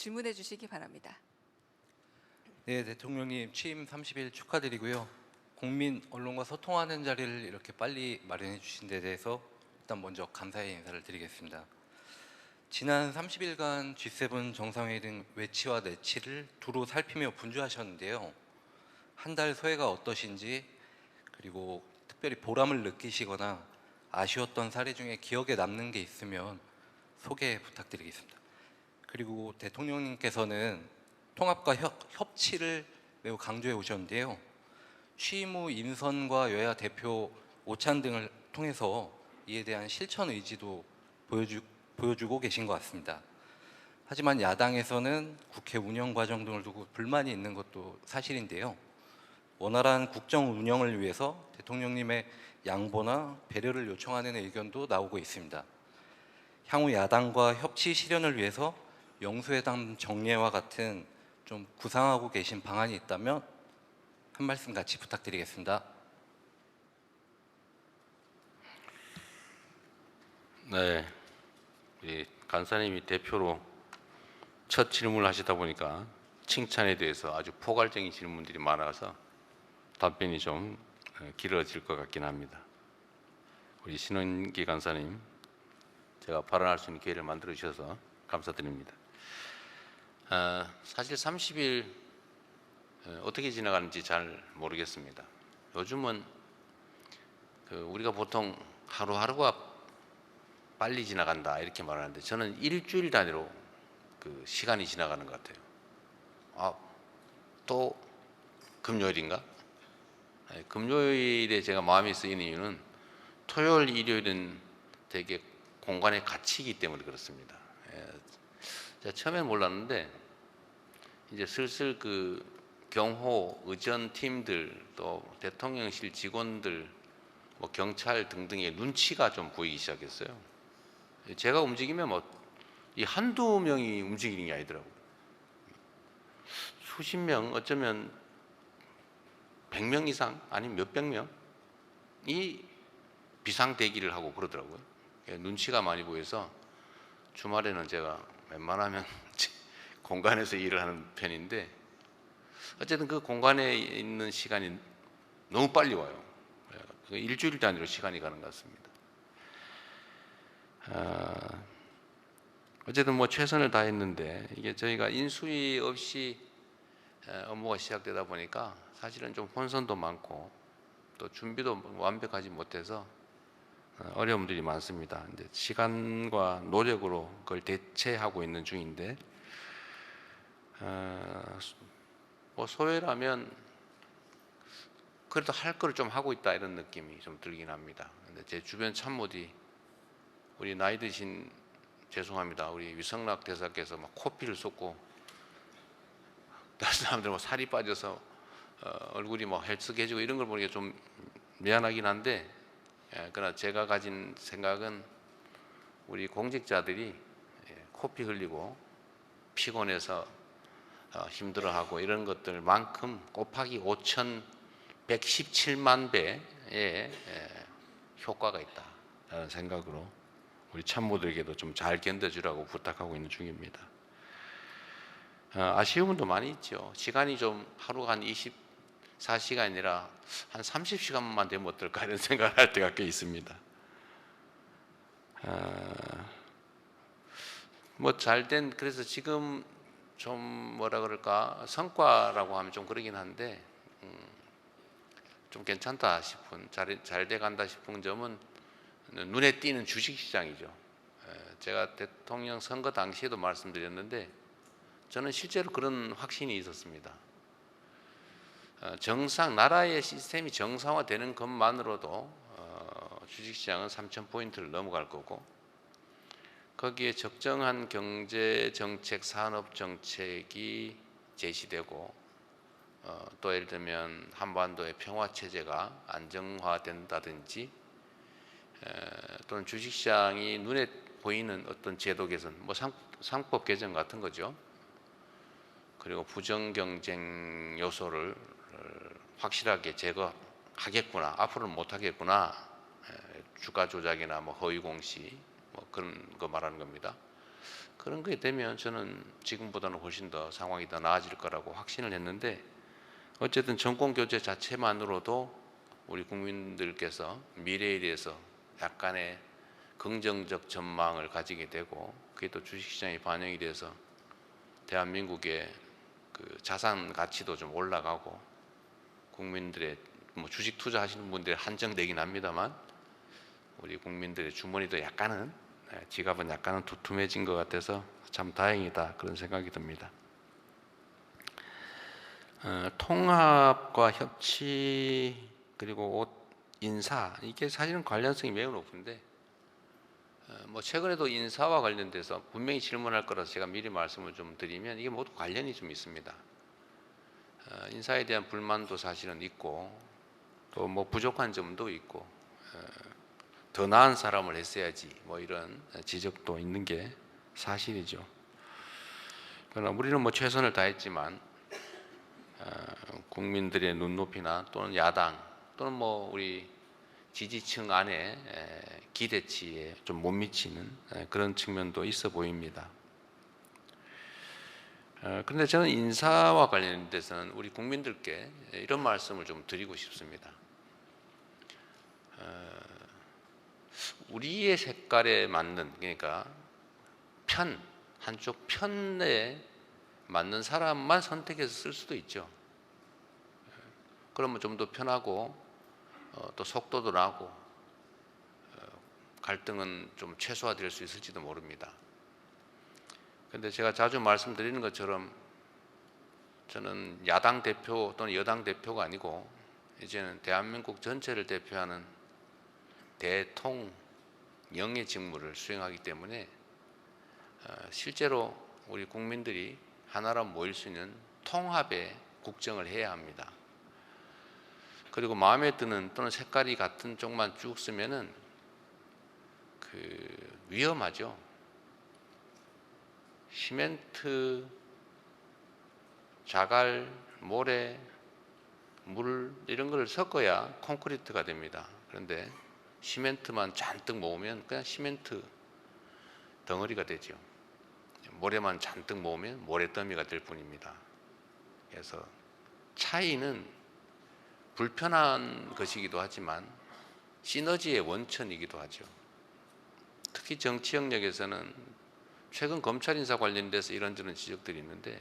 질문해 주시기 바랍니다. 네, 대통령님 취임 30일 축하드리고요. 국민 언론과 소통하는 자리를 이렇게 빨리 마련해 주신 데 대해서 일단 먼저 감사의 인사를 드리겠습니다. 지난 30일간 G7 정상회의 등 외치와 내치를 두루 살피며 분주하셨는데요. 한 달 소회가 어떠신지, 그리고 특별히 보람을 느끼시거나 아쉬웠던 사례 중에 기억에 남는 게 있으면 소개 부탁드리겠습니다. 그리고 대통령님께서는 통합과 협치를 매우 강조해 오셨는데요. 취임 후 인선과 여야 대표 오찬 등을 통해서 이에 대한 실천 의지도 보여주고 계신 것 같습니다. 하지만 야당에서는 국회 운영 과정 등을 두고 불만이 있는 것도 사실인데요. 원활한 국정 운영을 위해서 대통령님의 양보나 배려를 요청하는 의견도 나오고 있습니다. 향후 야당과 협치 실현을 위해서 영수회담 정례와 같은 좀 구상하고 계신 방안이 있다면 한 말씀 같이 부탁드리겠습니다. 네, 우리 간사님이 대표로 첫 질문을 하시다 보니까 칭찬에 대해서 아주 포괄적인 질문들이 많아서 답변이 좀 길어질 것 같긴 합니다. 우리 신원기 간사님, 제가 발언할 수 있는 기회를 만들어 주셔서 감사드립니다. 사실 30일 어떻게 지나가는지 잘 모르겠습니다. 요즘은 우리가 보통 하루하루가 빨리 지나간다 이렇게 말하는데 저는 일주일 단위로 시간이 지나가는 것 같아요. 또 금요일인가? 금요일에 제가 마음이 쓰이는 이유는 토요일, 일요일은 되게 공간에 갇히기 때문에 그렇습니다. 제가 처음엔 몰랐는데 이제 슬슬 경호, 의전 팀들, 또 대통령실 직원들, 뭐 경찰 등등의 눈치가 좀 보이기 시작했어요. 제가 움직이면 이 한두 명이 움직이는 게 아니더라고요. 수십 명, 어쩌면 100명 이상, 아니면 몇백 명이 비상 대기를 하고 그러더라고요. 눈치가 많이 보여서 주말에는 제가 웬만하면 공간에서 일을 하는 편인데 어쨌든 그 공간에 있는 시간이 너무 빨리 와요. 일주일 단위로 시간이 가는 것 같습니다. 어쨌든 최선을 다했는데 이게 저희가 인수위 없이 업무가 시작되다 보니까 사실은 좀 혼선도 많고 또 준비도 완벽하지 못해서 어려움들이 많습니다. 근데 시간과 노력으로 그걸 대체하고 있는 중인데 소회라면 그래도 할 걸 좀 하고 있다 이런 느낌이 좀 들긴 합니다. 근데 제 주변 참모들이 우리 나이 드신 죄송합니다. 우리 위성락 대사께서 코피를 쏟고 다른 사람들 살이 빠져서 얼굴이 헬쓱해지고 이런 걸 보니까 좀 미안하긴 한데 그러나 제가 가진 생각은 우리 공직자들이 코피 흘리고 피곤해서 힘들어하고 이런 것들만큼 곱하기 5,117만 배의 효과가 있다라는 생각으로 우리 참모들에게도 좀 잘 견뎌주라고 부탁하고 있는 중입니다. 아쉬운 분도 많이 있죠. 시간이 좀 하루가 한 24시간이 아니라 한 30시간만 되면 어떨까 이런 생각을 할 때가 꽤 있습니다. 잘된 그래서 지금 좀 뭐라 그럴까 성과라고 하면 좀 그러긴 한데 좀 괜찮다 싶은 잘 돼간다 싶은 점은 눈에 띄는 주식시장이죠. 제가 대통령 선거 당시에도 말씀드렸는데 저는 실제로 그런 확신이 있었습니다. 나라의 시스템이 정상화되는 것만으로도 주식시장은 3,000포인트를 넘어갈 거고 거기에 적정한 경제정책, 산업정책이 제시되고 또 예를 들면 한반도의 평화체제가 안정화된다든지 또는 주식시장이 눈에 보이는 어떤 제도 개선, 상법 개정 같은 거죠. 그리고 부정경쟁 요소를 확실하게 제거하겠구나, 앞으로는 못하겠구나, 주가 조작이나 허위 공시 그런 거 말하는 겁니다. 그런 게 되면 저는 지금보다는 훨씬 더 상황이 더 나아질 거라고 확신을 했는데, 어쨌든 정권 교체 자체만으로도 우리 국민들께서 미래에 대해서 약간의 긍정적 전망을 가지게 되고, 그게 또 주식시장에 반영이 돼서 대한민국의 그 자산 가치도 좀 올라가고, 국민들의 뭐 주식 투자하시는 분들이 한정되긴 합니다만 우리 국민들의 주머니도 약간은, 지갑은 약간은 두툼해진 것 같아서 참 다행이다, 그런 생각이 듭니다. 통합과 협치 그리고 인사, 이게 사실은 관련성이 매우 높은데, 뭐 최근에도 인사와 관련돼서 분명히 질문할 거라서 제가 미리 말씀을 좀 드리면, 이게 모두 관련이 좀 있습니다. 인사에 대한 불만도 사실은 있고, 또 뭐 부족한 점도 있고, 더 나은 사람을 했어야지, 뭐 이런 지적도 있는 게 사실이죠. 그러나 우리는 뭐 최선을 다했지만 국민들의 눈높이나 또는 야당 또는 뭐 우리 지지층 안에 기대치에 좀 못 미치는 그런 측면도 있어 보입니다. 그런데 저는 인사와 관련돼서는 우리 국민들께 이런 말씀을 좀 드리고 싶습니다. 우리의 색깔에 맞는, 그러니까 한쪽 편에 맞는 사람만 선택해서 쓸 수도 있죠. 그러면 좀 더 편하고 또 속도도 나고 갈등은 좀 최소화될 수 있을지도 모릅니다. 그런데 제가 자주 말씀드리는 것처럼 저는 야당 대표 또는 여당 대표가 아니고 이제는 대한민국 전체를 대표하는 대통령의 직무를 수행하기 때문에 실제로 우리 국민들이 하나로 모일 수 있는 통합의 국정을 해야 합니다. 그리고 마음에 드는 또는 색깔이 같은 쪽만 쭉 쓰면은 위험하죠. 시멘트, 자갈, 모래, 물 이런 걸 섞어야 콘크리트가 됩니다. 그런데 시멘트만 잔뜩 모으면 그냥 시멘트 덩어리가 되죠. 모래만 잔뜩 모으면 모래더미가 될 뿐입니다. 그래서 차이는 불편한 것이기도 하지만 시너지의 원천이기도 하죠. 특히 정치 영역에서는 최근 검찰 인사 관련돼서 이런저런 지적들이 있는데,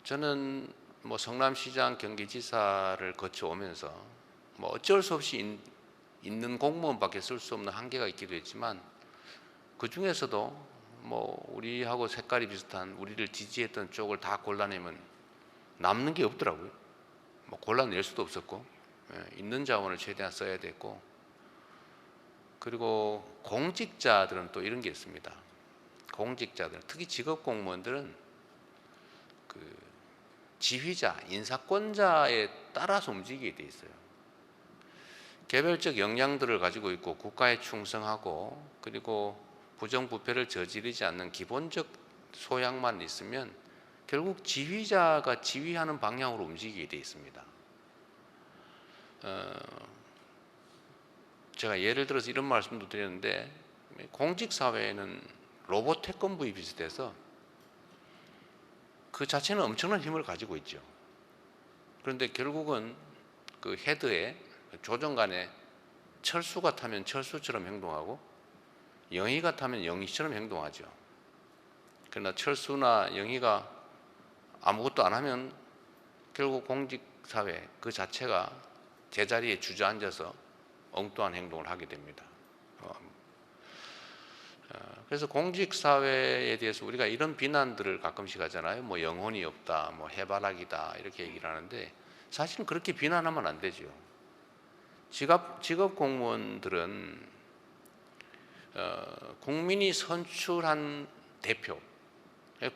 저는 뭐 성남시장, 경기지사를 거쳐오면서 뭐 어쩔 수 없이 있는 공무원밖에 쓸 수 없는 한계가 있기도 했지만, 그 중에서도 뭐 우리하고 색깔이 비슷한 우리를 지지했던 쪽을 다 골라내면 남는 게 없더라고요. 뭐 골라낼 수도 없었고, 있는 자원을 최대한 써야 됐고, 그리고 공직자들은 또 이런 게 있습니다. 공직자들, 특히 직업 공무원들은 지휘자, 인사권자에 따라서 움직이게 돼 있어요. 개별적 역량들을 가지고 있고 국가에 충성하고, 그리고 부정부패를 저지르지 않는 기본적 소양만 있으면 결국 지휘자가 지휘하는 방향으로 움직이게 돼 있습니다. 제가 예를 들어서 이런 말씀도 드렸는데, 공직사회는 로봇 태권부에 비슷해서 그 자체는 엄청난 힘을 가지고 있죠. 그런데 결국은 그 헤드에 조정관에 철수가 타면 철수처럼 행동하고 영희가 타면 영희처럼 행동하죠. 그러나 철수나 영희가 아무것도 안 하면 결국 공직사회 그 자체가 제자리에 주저앉아서 엉뚱한 행동을 하게 됩니다. 그래서 공직사회에 대해서 우리가 이런 비난들을 가끔씩 하잖아요. 뭐 영혼이 없다, 뭐 해바라기다, 이렇게 얘기를 하는데, 사실은 그렇게 비난하면 안 되죠. 직업 공무원들은 국민이 선출한 대표,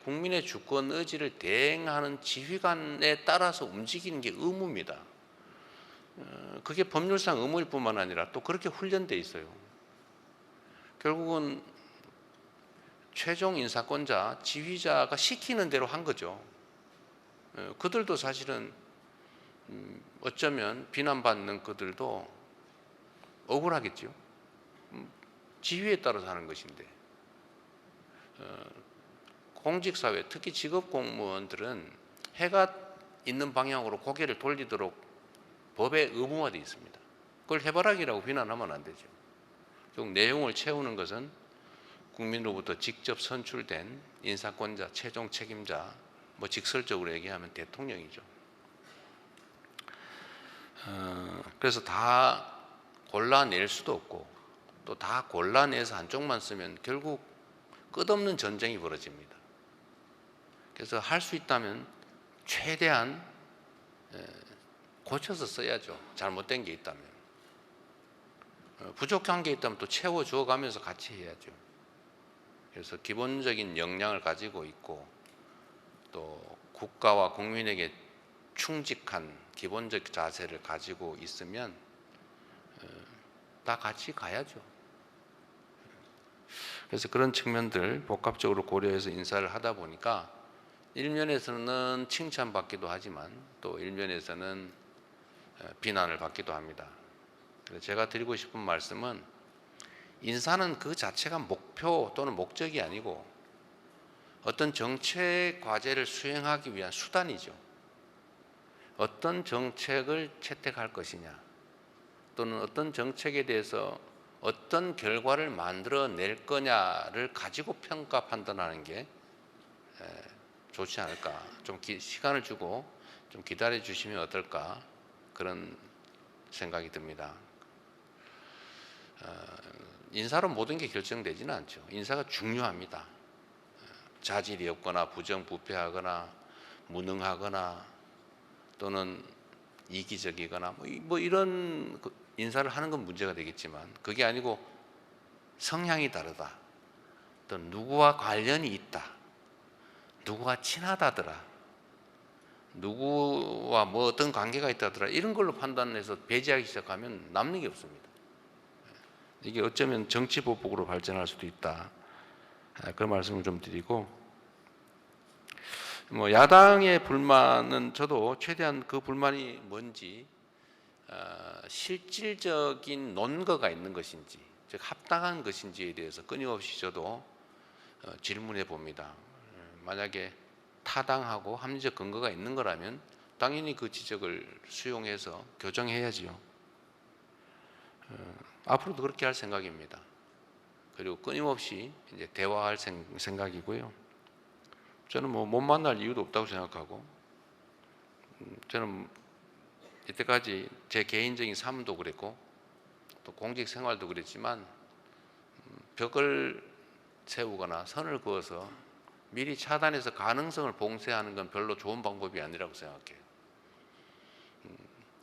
국민의 주권 의지를 대행하는 지휘관에 따라서 움직이는 게 의무입니다. 그게 법률상 의무일 뿐만 아니라 또 그렇게 훈련돼 있어요. 결국은 최종 인사권자, 지휘자가 시키는 대로 한 거죠. 그들도 사실은 어쩌면 비난받는 그들도 억울하겠죠. 지위에 따라서 하는 것인데 공직사회 특히 직업공무원들은 해가 있는 방향으로 고개를 돌리도록 법에 의무화되어 있습니다. 그걸 해바라기라고 비난하면 안 되죠. 결국 내용을 채우는 것은 국민으로부터 직접 선출된 인사권자, 최종 책임자, 뭐 직설적으로 얘기하면 대통령이죠. 그래서 다 골라낼 수도 없고 또 다 골라내서 한쪽만 쓰면 결국 끝없는 전쟁이 벌어집니다. 그래서 할 수 있다면 최대한 고쳐서 써야죠. 잘못된 게 있다면. 부족한 게 있다면 또 채워주어 가면서 같이 해야죠. 그래서 기본적인 역량을 가지고 있고 또 국가와 국민에게 충직한 기본적 자세를 가지고 있으면 다 같이 가야죠. 그래서 그런 측면들 복합적으로 고려해서 인사를 하다 보니까 일면에서는 칭찬받기도 하지만 또 일면에서는 비난을 받기도 합니다. 그래서 제가 드리고 싶은 말씀은 인사는 그 자체가 목표 또는 목적이 아니고 어떤 정책 과제를 수행하기 위한 수단이죠. 어떤 정책을 채택할 것이냐 또는 어떤 정책에 대해서 어떤 결과를 만들어낼 거냐를 가지고 평가 판단하는 게 좋지 않을까. 좀 시간을 주고 좀 기다려 주시면 어떨까 그런 생각이 듭니다. 인사로 모든 게 결정되지는 않죠. 인사가 중요합니다. 자질이 없거나 부정부패하거나 무능하거나 또는 이기적이거나 뭐 이런 인사를 하는 건 문제가 되겠지만 그게 아니고 성향이 다르다. 또 누구와 관련이 있다. 누구와 친하다더라. 누구와 뭐 어떤 관계가 있다더라. 이런 걸로 판단해서 배제하기 시작하면 남는 게 없습니다. 이게 어쩌면 정치보복으로 발전할 수도 있다. 그런 말씀을 좀 드리고 뭐 야당의 불만은 저도 최대한 그 불만이 뭔지 실질적인 논거가 있는 것인지 즉 합당한 것인지에 대해서 끊임없이 저도 질문해 봅니다. 만약에 타당하고 합리적 근거가 있는 거라면 당연히 그 지적을 수용해서 교정해야지요. 앞으로도 그렇게 할 생각입니다. 그리고 끊임없이 이제 대화할 생각이고요. 저는 뭐 못 만날 이유도 없다고 생각하고 저는 이때까지 제 개인적인 삶도 그랬고 또 공직 생활도 그랬지만 벽을 세우거나 선을 그어서 미리 차단해서 가능성을 봉쇄하는 건 별로 좋은 방법이 아니라고 생각해요.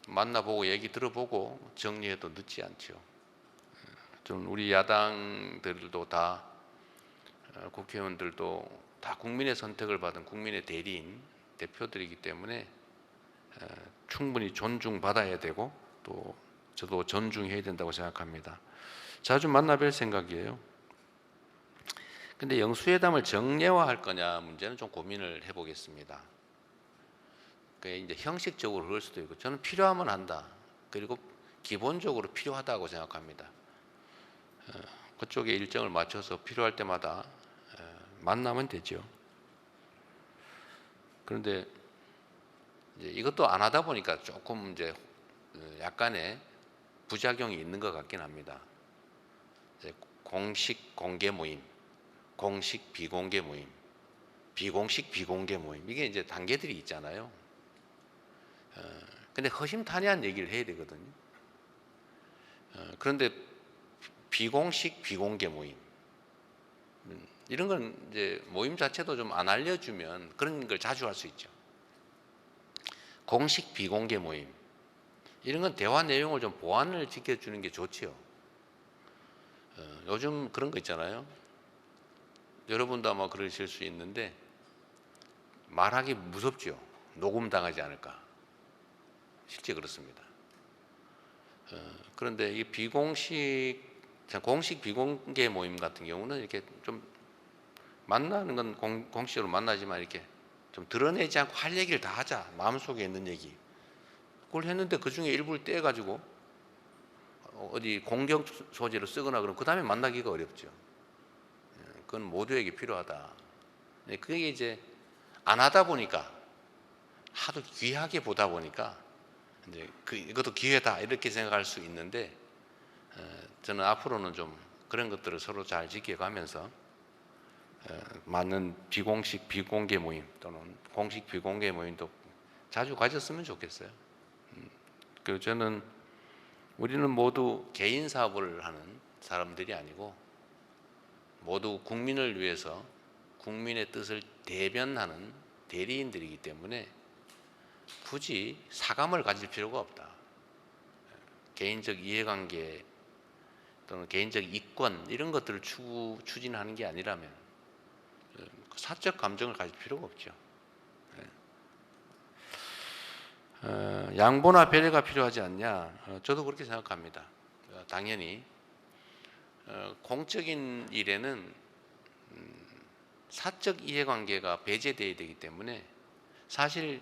만나보고 얘기 들어보고 정리해도 늦지 않죠. 좀 우리 야당들도 다 국회의원들도 다 국민의 선택을 받은 국민의 대리인 대표들이기 때문에 충분히 존중받아야 되고 또 저도 존중해야 된다고 생각합니다. 자주 만나 뵐 생각이에요. 근데 영수회담을 정례화할 거냐 문제는 좀 고민을 해보겠습니다. 그게 이제 형식적으로 그럴 수도 있고 저는 필요하면 한다. 그리고 기본적으로 필요하다고 생각합니다. 그쪽에 일정을 맞춰서 필요할 때마다 만나면 되죠. 그런데 이제 이것도 안 하다 보니까 조금 이제 약간의 부작용이 있는 것 같긴 합니다. 이제 공식 공개 모임, 공식 비공개 모임, 비공식 비공개 모임 이게 이제 단계들이 있잖아요. 근데 허심탄회한 얘기를 해야 되거든요. 그런데 비공식 비공개 모임 이런 건 이제 모임 자체도 좀 안 알려주면 그런 걸 자주 할 수 있죠. 공식 비공개 모임 이런 건 대화 내용을 좀 보안을 지켜주는 게 좋지요. 요즘 그런 거 있잖아요. 여러분도 아마 그러실 수 있는데 말하기 무섭죠. 녹음당하지 않을까. 실제 그렇습니다. 그런데 이 공식 비공개 모임 같은 경우는 이렇게 좀 만나는 건 공식적으로 만나지만 이렇게 좀 드러내지 않고 할 얘기를 다 하자. 마음속에 있는 얘기. 그걸 했는데 그 중에 일부를 떼가지고 어디 공격 소재로 쓰거나 그러면 그 다음에 만나기가 어렵죠. 그건 모두에게 필요하다. 그게 이제 안 하다 보니까 하도 귀하게 보다 보니까 이제 이것도 기회다 이렇게 생각할 수 있는데 저는 앞으로는 좀 그런 것들을 서로 잘 지켜가면서 맞는 비공식 비공개 모임 또는 공식 비공개 모임도 자주 가졌으면 좋겠어요. 그리고 저는 우리는 모두 개인 사업을 하는 사람들이 아니고 모두 국민을 위해서 국민의 뜻을 대변하는 대리인들이기 때문에 굳이 사감을 가질 필요가 없다. 개인적 이해관계 또는 개인적 이권 이런 것들을 추진하는 게 아니라면 사적 감정을 가질 필요가 없죠. 양보나 배려가 필요하지 않냐? 저도 그렇게 생각합니다. 당연히 공적인 일에는 사적 이해관계가 배제되어야 되기 때문에 사실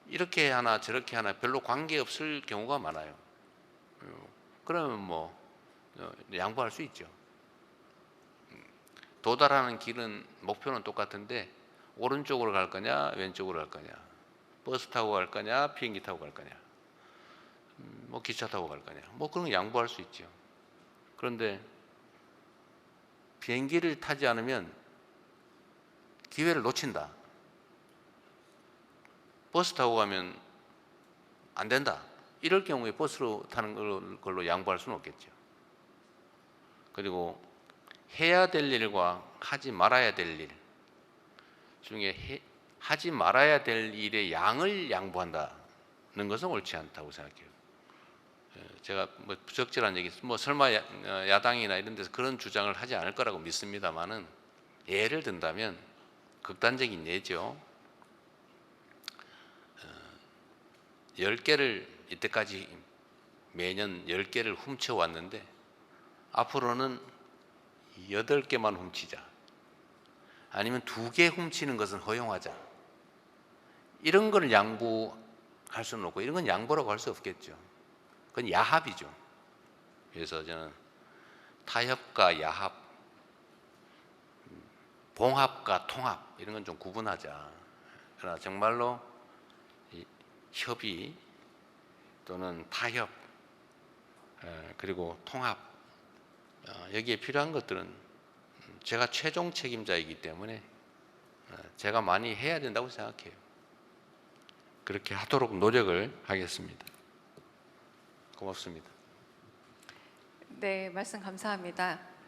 이렇게 하나 저렇게 하나 별로 관계없을 경우가 많아요. 그러면 뭐 양보할 수 있죠. 도달하는 길은 목표는 똑같은데 오른쪽으로 갈 거냐 왼쪽으로 갈 거냐, 버스 타고 갈 거냐 비행기 타고 갈 거냐, 뭐 기차 타고 갈 거냐, 뭐 그런 거 양보할 수 있죠. 그런데 비행기를 타지 않으면 기회를 놓친다. 버스 타고 가면 안 된다. 이럴 경우에 버스로 타는 걸로 양보할 수는 없겠죠. 그리고 해야 될 일과 하지 말아야 될 일 중에 하지 말아야 될 일의 양을 양보한다는 것은 옳지 않다고 생각해요. 제가 뭐 부적절한 얘기, 뭐 설마 야당이나 이런 데서 그런 주장을 하지 않을 거라고 믿습니다만은 예를 든다면 극단적인 예죠. 10개를 이때까지 매년 10개를 훔쳐왔는데 앞으로는 8개만 훔치자. 아니면 2개 훔치는 것은 허용하자. 이런 걸 양보할 수는 없고 이런 건 양보라고 할 수 없겠죠. 그건 야합이죠. 그래서 저는 타협과 야합, 봉합과 통합 이런 건 좀 구분하자. 그러나 정말로 협의 또는 타협 그리고 통합 여기에 필요한 것들은 제가 최종 책임자이기 때문에 제가 많이 해야 된다고 생각해요. 그렇게 하도록 노력을 하겠습니다. 고맙습니다. 네, 말씀 감사합니다.